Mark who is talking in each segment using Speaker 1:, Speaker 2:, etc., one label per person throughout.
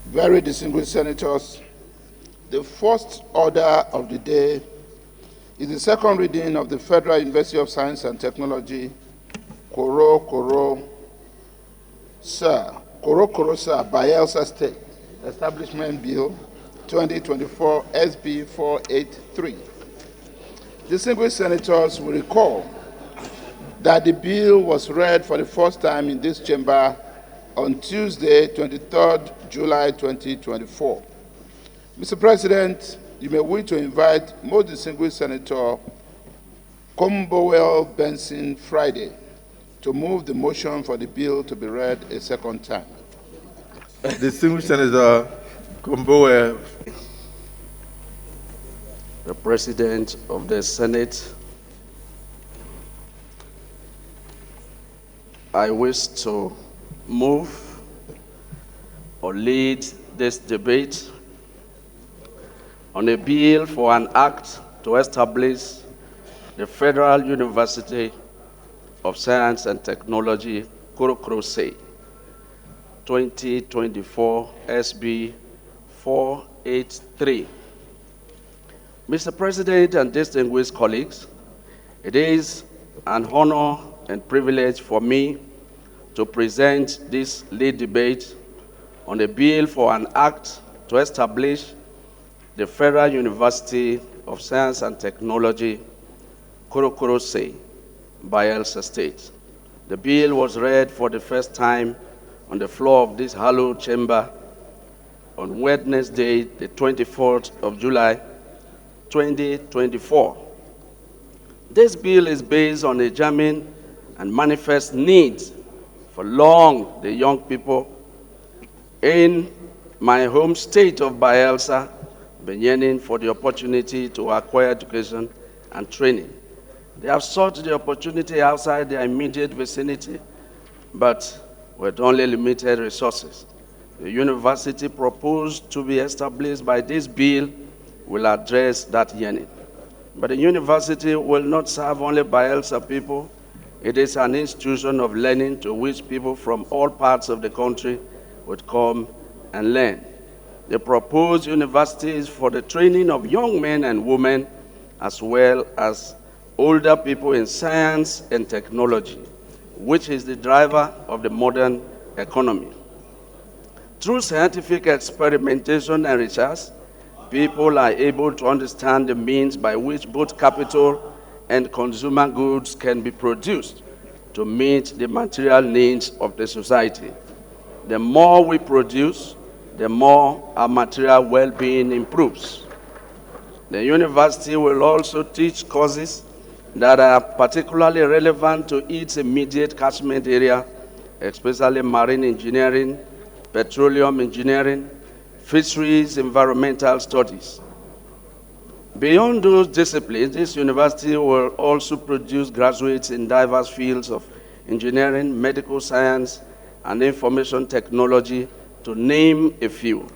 Speaker 1: Very distinguished senators, the first order of the day is the second reading of the Federal University of Science and Technology Koro Sir Bayelsa State Establishment Bill 2024 SB 483. Distinguished senators will recall that the bill was read for the first time in this chamber on Tuesday, 23rd July 2024. Mr. President, you may wish to invite most distinguished Senator Combowell Benson Friday to move the motion for the bill to be read a second time.
Speaker 2: Distinguished Senator Combowell.
Speaker 3: The President of the Senate, I wish to move or lead this debate on a bill for an act to establish the Federal University of Science and Technology, Koro-Koro-Se, 2024 SB 483. Mr. President and distinguished colleagues, it is an honor and privilege for me to present this lead debate on a bill for an act to establish the Federal University of Science and Technology, Koro-Koro-Se, Bayelsa State. The bill was read for the first time on the floor of this hallowed chamber on Wednesday, the 24th of July, 2024. This bill is based on a genuine and manifest need for the young people in my home state of Bayelsa, been yearning for the opportunity to acquire education and training. They have sought the opportunity outside their immediate vicinity, but with only limited resources. The university proposed to be established by this bill will address that yearning. But the university will not serve only Bayelsa people. It is an institution of learning to which people from all parts of the country would come and learn. The proposed university is for the training of young men and women, as well as older people in science and technology, which is the driver of the modern economy. Through scientific experimentation and research, people are able to understand the means by which both capital and consumer goods can be produced to meet the material needs of the society. The more we produce, the more our material well-being improves. The university will also teach courses that are particularly relevant to its immediate catchment area, especially marine engineering, petroleum engineering, fisheries, environmental studies. Beyond those disciplines, this university will also produce graduates in diverse fields of engineering, medical science, and information technology, to name a few.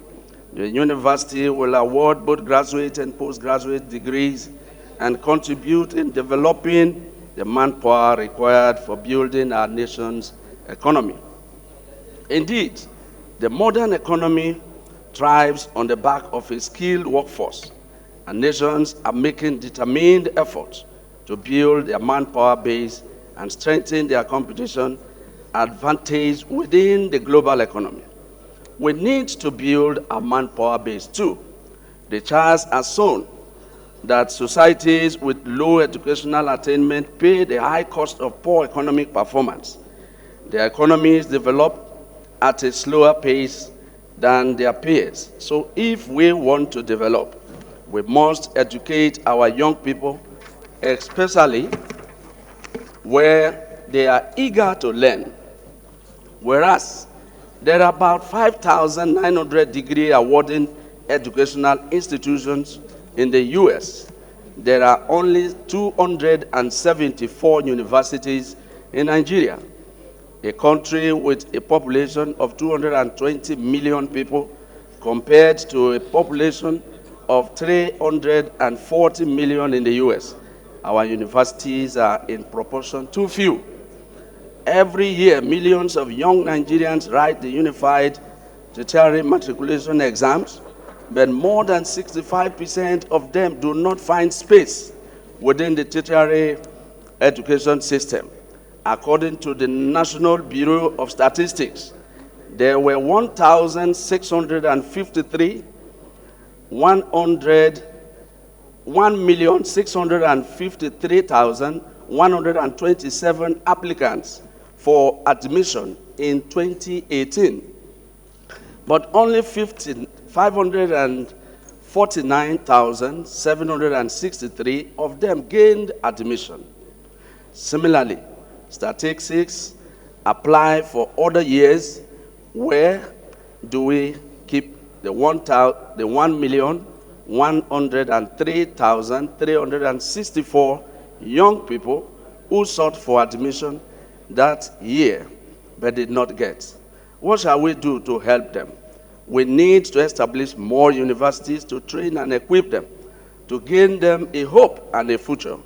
Speaker 3: The university will award both graduate and postgraduate degrees and contribute in developing the manpower required for building our nation's economy. Indeed, the modern economy thrives on the back of a skilled workforce, and nations are making determined efforts to build their manpower base and strengthen their competition advantage within the global economy. We need to build a manpower base too. The charts are shown that societies with low educational attainment pay the high cost of poor economic performance. Their economies develop at a slower pace than their peers. So if we want to develop, we must educate our young people, especially where they are eager to learn. Whereas there are about 5,900 degree awarding educational institutions in the US. There are only 274 universities in Nigeria, a country with a population of 220 million people compared to a population of 340 million in the US. Our universities are in proportion too few. Every year, millions of young Nigerians write the unified tertiary matriculation exams, but more than 65% of them do not find space within the tertiary education system. According to the National Bureau of Statistics, there were 1,653,127 applicants for admission in 2018, but only 549,763 of them gained admission. Similarly, statistics apply for other years. Where do we keep the 1,103,364 young people who sought for admission that year but did not get? What shall we do to help them? We need to establish more universities to train and equip them, to gain them a hope and a future.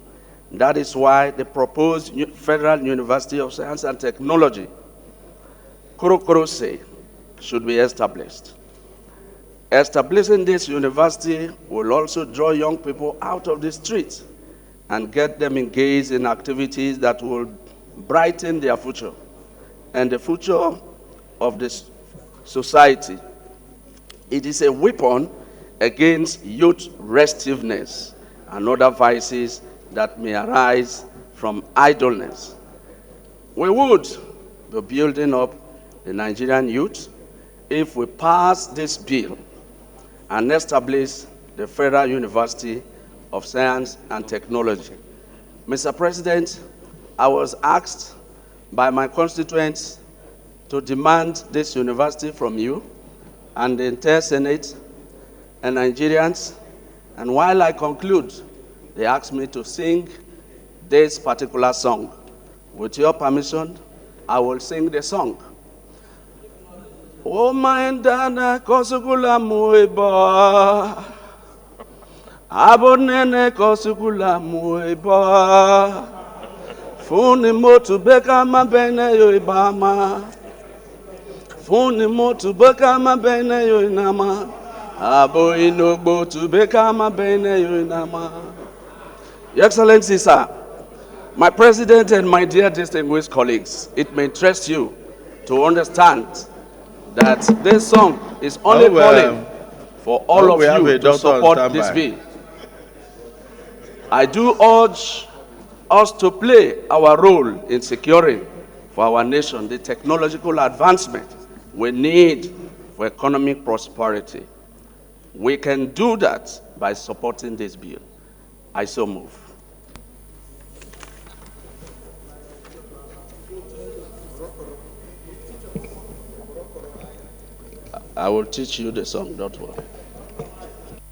Speaker 3: That is why the proposed Federal University of Science and Technology, Korokorose, should be established. Establishing this university will also draw young people out of the streets and get them engaged in activities that will brighten their future and the future of this society. It is a weapon against youth restiveness and other vices that may arise from idleness. We would be building up the Nigerian youth if we pass this bill and establish the Federal University of Science and Technology. Mr. President, I was asked by my constituents to demand this university from you and the entire Senate and Nigerians, and while I conclude, they asked me to sing this particular song. With your permission, I will sing the song. O maendana kosukula muiba, abonene kosukula muiba, funi motu beka mabene yo ibama, funi motu beka mabene yo inama, abo inogbo tu beka mabene yo inama. Your Excellency, sir, my President and my dear distinguished colleagues, it may interest you to understand that this song is only calling for all of you to support this bill. I do urge us to play our role in securing for our nation the technological advancement we need for economic prosperity. We can do that by supporting this bill. I so move. I will teach you the song, don't worry.